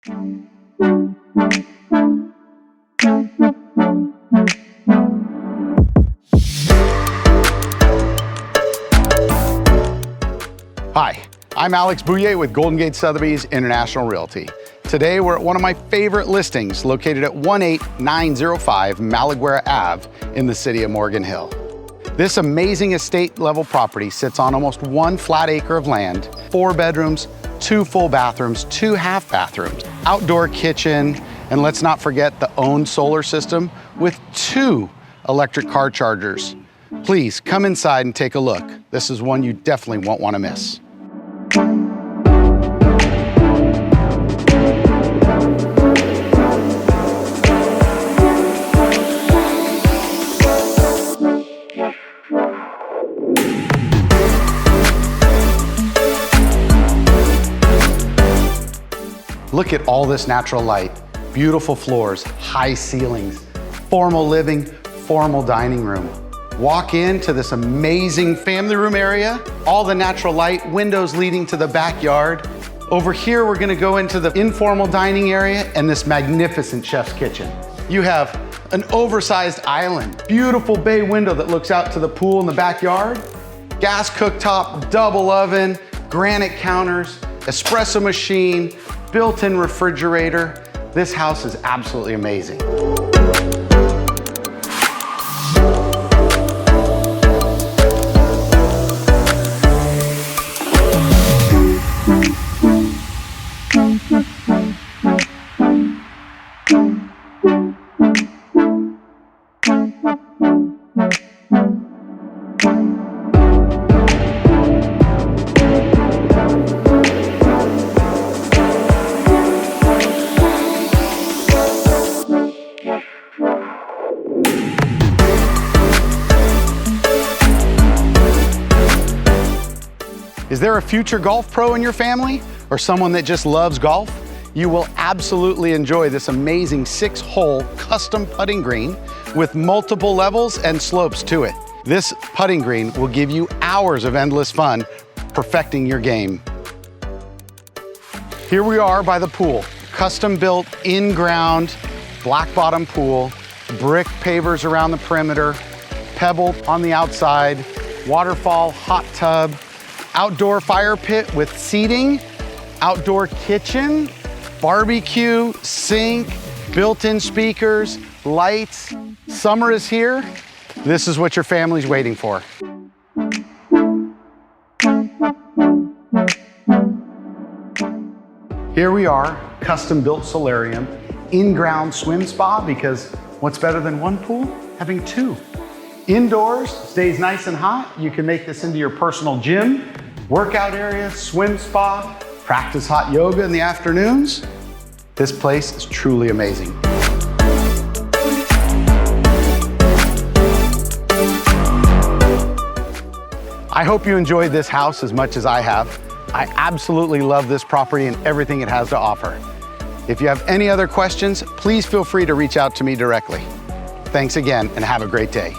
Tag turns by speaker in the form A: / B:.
A: Hi, I'm a.bouja with Golden Gate Sotheby's International Realty. Today we're at one of my favorite listings located at 18905 Malaguerra Ave in the city of Morgan Hill. This amazing estate level property sits on almost 1 flat acre of land, 4 bedrooms, 2 full bathrooms, 2 half bathrooms, outdoor kitchen, and let's not forget the owned solar system with 2 electric car chargers. Please come inside and take a look. This is one you definitely won't want to miss. Look at all this natural light, beautiful floors, high ceilings, formal living, formal dining room. Walk into this amazing family room area, all the natural light, windows leading to the backyard. Over here, we're gonna go into the informal dining area and this magnificent chef's kitchen. You have an oversized island, beautiful bay window that looks out to the pool in the backyard, gas cooktop, double oven, granite counters, espresso machine, built-in refrigerator. This house is absolutely amazing. Is there a future golf pro in your family or someone that just loves golf? You will absolutely enjoy this amazing 6-hole custom putting green with multiple levels and slopes to it. This putting green will give you hours of endless fun perfecting your game. Here we are by the pool, custom built in-ground black bottom pool, brick pavers around the perimeter, pebble on the outside, waterfall, hot tub, outdoor fire pit with seating, outdoor kitchen, barbecue, sink, built-in speakers, lights. Summer is here. This is what your family's waiting for. Here we are, custom-built solarium, in-ground swim spa, because what's better than one pool? Having 2. Indoors, stays nice and hot. You can make this into your personal gym, workout area, swim spa, practice hot yoga in the afternoons. This place is truly amazing. I hope you enjoyed this house as much as I have. I absolutely love this property and everything it has to offer. If you have any other questions, please feel free to reach out to me directly. Thanks again and have a great day.